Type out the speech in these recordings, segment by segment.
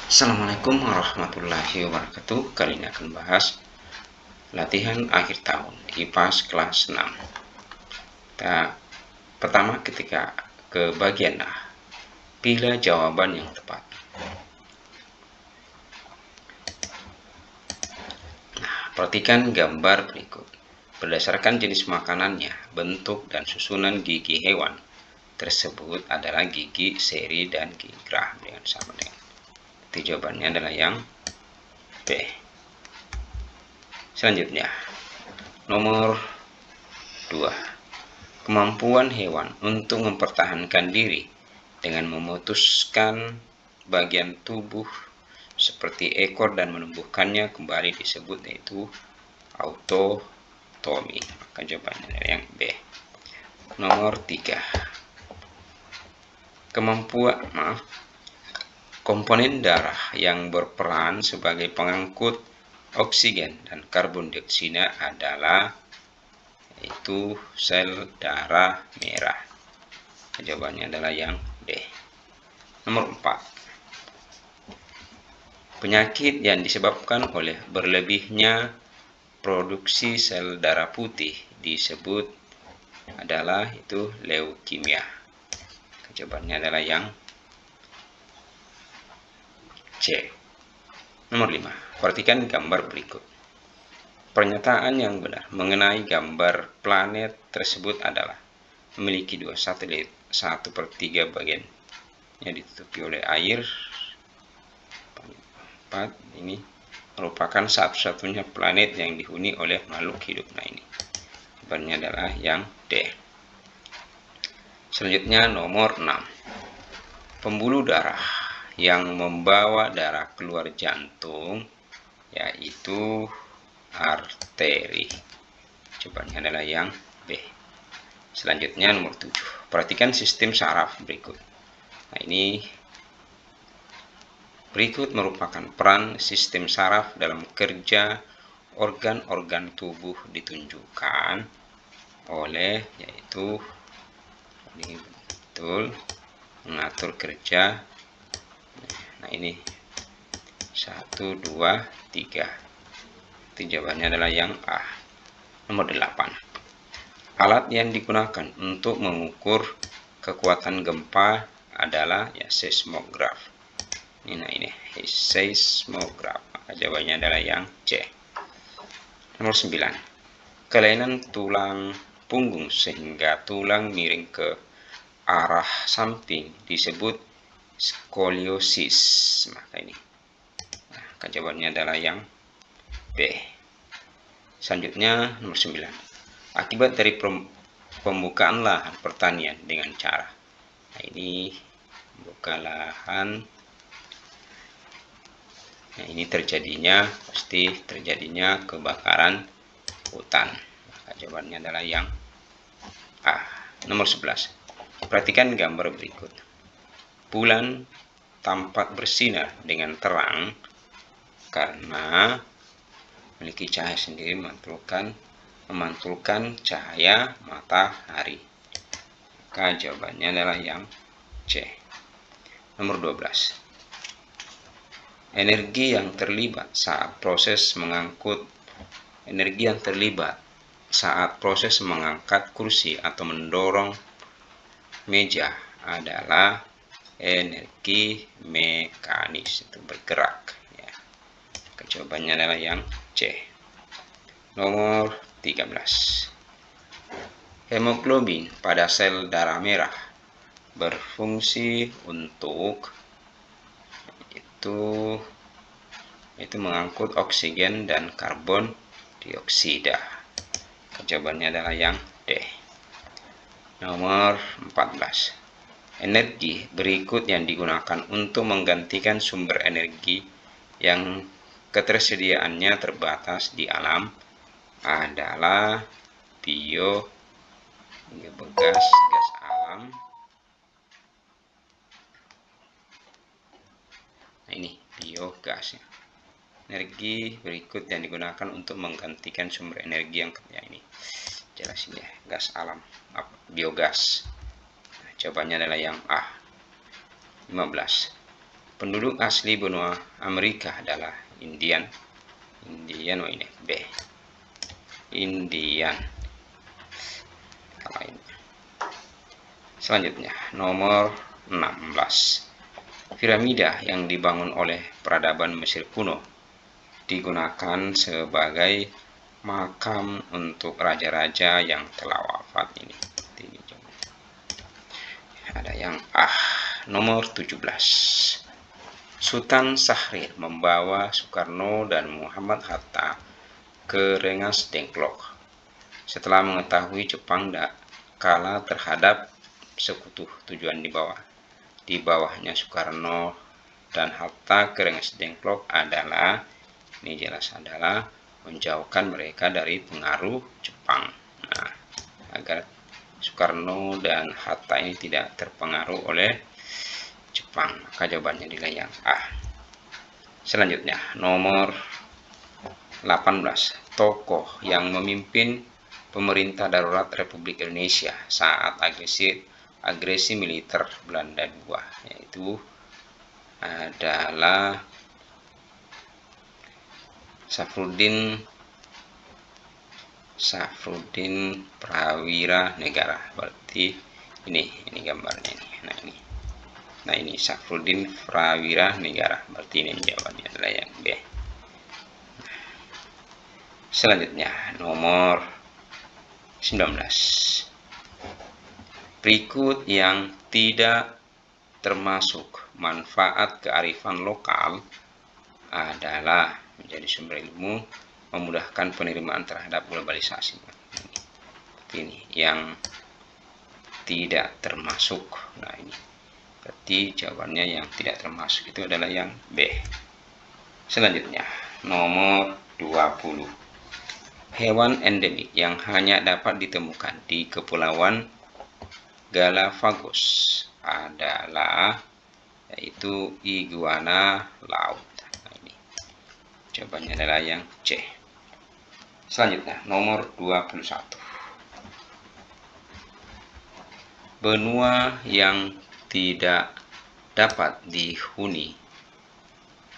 Assalamualaikum warahmatullahi wabarakatuh. Kali ini akan bahas latihan akhir tahun IPAS kelas 6. Pertama, ketika ke bagian A, pilih jawaban yang tepat. Perhatikan gambar berikut. Berdasarkan jenis makanannya, bentuk dan susunan gigi hewan tersebut adalah gigi seri dan gigi geraham dengan sama dengan. Jawabannya adalah yang B. Selanjutnya, nomor 2. Kemampuan hewan untuk mempertahankan diri dengan memutuskan bagian tubuh seperti ekor dan menumbuhkannya kembali disebut yaitu autotomi. Maka jawabannya adalah yang B. Nomor 3. Komponen darah yang berperan sebagai pengangkut oksigen dan karbon dioksida adalah yaitu sel darah merah. Jawabannya adalah yang D. Nomor 4. Penyakit yang disebabkan oleh berlebihnya produksi sel darah putih disebut adalah itu leukemia. Jawabannya adalah yang C. Nomor 5. Perhatikan gambar berikut. Pernyataan yang benar mengenai gambar planet tersebut adalah memiliki 2 satelit, 1/3 bagiannya ditutupi oleh air. 4. Ini merupakan satu-satunya planet yang dihuni oleh makhluk hidup. Nah, ini jawabannya adalah yang D. Selanjutnya nomor 6. Pembuluh darah yang membawa darah keluar jantung yaitu arteri. Jawabannya adalah yang B. Selanjutnya nomor 7. Perhatikan sistem saraf berikut. Nah, ini berikut merupakan peran sistem saraf dalam kerja organ-organ tubuh ditunjukkan oleh yaitu ini betul mengatur kerja. Nah, ini 1, 2, 3. Jawabannya adalah yang A. Nomor 8. Alat yang digunakan untuk mengukur kekuatan gempa adalah seismograf. Nah, ini seismograf. Maka jawabannya adalah yang C. Nomor 9. Kelainan tulang punggung sehingga tulang miring ke arah samping disebut skoliosis. Maka ini. Maka jawabannya adalah yang B. Selanjutnya nomor 9. Akibat dari pembukaan lahan pertanian dengan cara. Nah, ini membuka lahan. Nah, ini pasti terjadinya kebakaran hutan. Maka jawabannya adalah yang A. Nomor 11. Perhatikan gambar berikut. Bulan tampak bersinar dengan terang karena memiliki cahaya sendiri memantulkan cahaya matahari. Maka jawabannya adalah yang C. Nomor 12. Energi yang terlibat saat proses mengangkat kursi atau mendorong meja adalah energi mekanis, itu bergerak ya. Jawabannya adalah yang C. Nomor 13. Hemoglobin pada sel darah merah berfungsi untuk itu mengangkut oksigen dan karbon dioksida. Jawabannya adalah yang D. Nomor 14. Energi berikut yang digunakan untuk menggantikan sumber energi yang ketersediaannya terbatas di alam adalah biogas, gas alam. Nah, ini biogas ya. Energi berikut yang digunakan untuk menggantikan sumber energi yang ini jelasin ya, gas alam, biogas. Nah, jawabannya adalah yang A. 15. Penduduk asli benua Amerika adalah Indian. Indian, ini B. Indian. Selanjutnya, nomor 16. Piramida yang dibangun oleh peradaban Mesir kuno digunakan sebagai makam untuk raja-raja yang telah wafat. Ini ada yang nomor 17. Sultan Syahrir membawa Soekarno dan Muhammad Hatta ke Rengas Dengklok setelah mengetahui Jepang kalah terhadap sekutu. Tujuan di bawahnya Soekarno dan Hatta ke Rengas Dengklok adalah, ini jelas adalah menjauhkan mereka dari pengaruh Jepang. Nah, agar Soekarno dan Hatta ini tidak terpengaruh oleh Jepang, maka jawabannya nilai yang A. Selanjutnya, nomor 18. Tokoh yang memimpin pemerintah darurat Republik Indonesia saat agresi militer Belanda II, yaitu adalah Syafruddin Prawira Negara. Berarti ini gambarnya ini. Nah ini Syafruddin Prawira Negara. Berarti ini jawabannya adalah yang B. Selanjutnya, nomor 19. Berikut yang tidak termasuk manfaat kearifan lokal adalah menjadi sumber ilmu, memudahkan penerimaan terhadap globalisasi. Ini yang tidak termasuk. Nah ini berarti jawabannya yang tidak termasuk itu adalah yang B. Selanjutnya, nomor 20. Hewan endemik yang hanya dapat ditemukan di Kepulauan Galapagos adalah yaitu iguana laut. Nah, ini jawabannya adalah yang C. Selanjutnya, nomor 21. Benua yang tidak dapat dihuni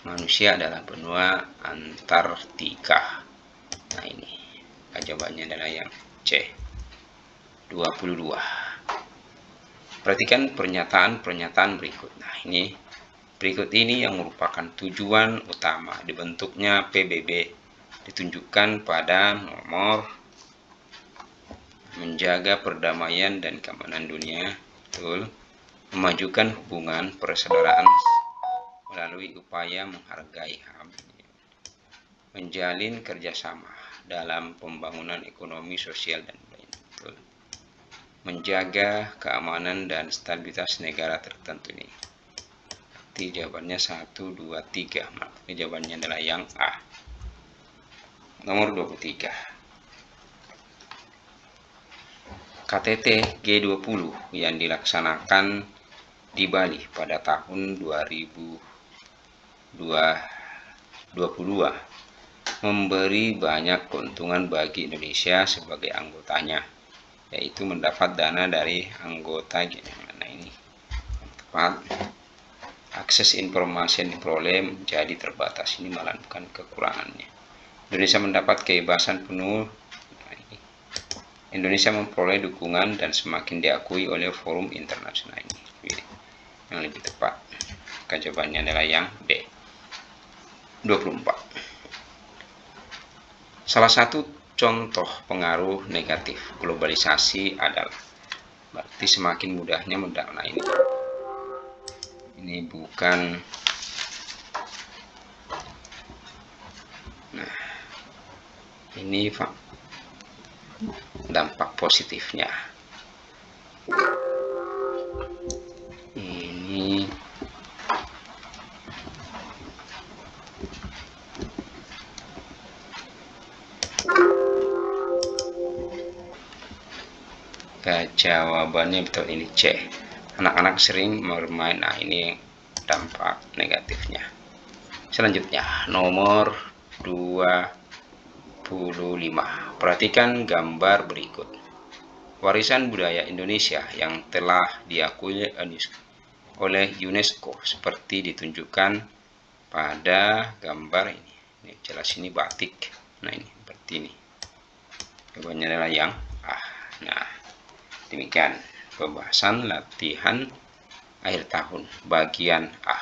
manusia adalah benua Antartika. Nah ini jawabannya adalah yang C. 22. Perhatikan pernyataan berikut. Nah ini berikut ini yang merupakan tujuan utama dibentuknya PBB ditunjukkan pada nomor menjaga perdamaian dan keamanan dunia, betul, memajukan hubungan persaudaraan melalui upaya menghargai HAM, menjalin kerjasama dalam pembangunan ekonomi sosial dan lain, betul, menjaga keamanan dan stabilitas negara tertentu. Ini berarti jawabannya 1, 2, 3. Maka jawabannya adalah yang A. Nomor 23. KTT G20 yang dilaksanakan di Bali pada tahun 2022 memberi banyak keuntungan bagi Indonesia sebagai anggotanya, yaitu mendapat dana dari anggota. Nah ini tepat. Akses informasi yang diperoleh menjadi terbatas. Ini malah bukan kekurangannya. Indonesia mendapat kebebasan penuh. Indonesia memperoleh dukungan dan semakin diakui oleh forum internasional. Ini yang lebih tepat. Jawabannya adalah yang D. 24. Salah satu contoh pengaruh negatif globalisasi adalah, berarti semakin mudahnya nah ini bukan. Nah ini dampak positifnya. Ini jawabannya betul, ini C. Anak-anak sering bermain. Nah ini dampak negatifnya. Selanjutnya, nomor 25. Perhatikan gambar berikut. Warisan budaya Indonesia yang telah diakui UNESCO. oleh UNESCO seperti ditunjukkan pada gambar ini. Ini jelas ini batik. Nah, ini seperti ini. Jawabannya adalah yang A. Nah, demikian pembahasan latihan akhir tahun bagian A.